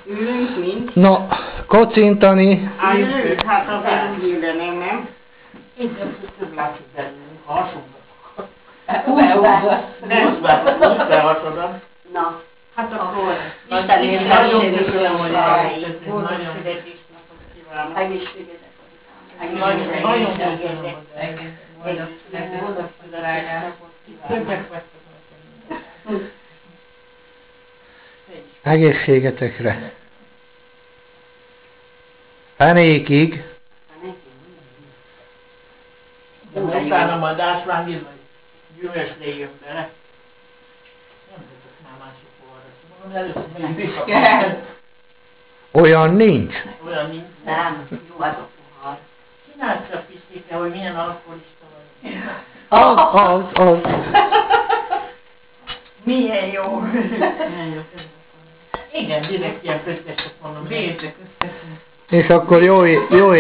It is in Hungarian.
Ülünk, mint? Na, kocintani. Ülünk, hát azért mindenem, nem? Én több látszik bennünk, ha hasonlók. Úgy behasonlom. Na, hát akkor Isten Isten nagyon élhessék köszönöm, hogy eljöttetek, boldog nagyon. születésnapot kívánok. Egészségetek Nagyon köszönöm, hogy eljöttetek. Boldog születésnapot kívánok. Többek vagytok. Egészségetekre. Fenékig. De utána majd ásványi vagy gyümölcslé jön bele. Nem tudok már másik oldalra. Mondom, először menjünk vissza. Olyan nincs. Olyan nincs. Nem, jó az a pohár. Csináld csak Piszkéke, hogy milyen alkoholista vagy. Az. Milyen jó. Milyen jó. Igen, direkt ilyen köztesek mondom. Bézek össze. És akkor jó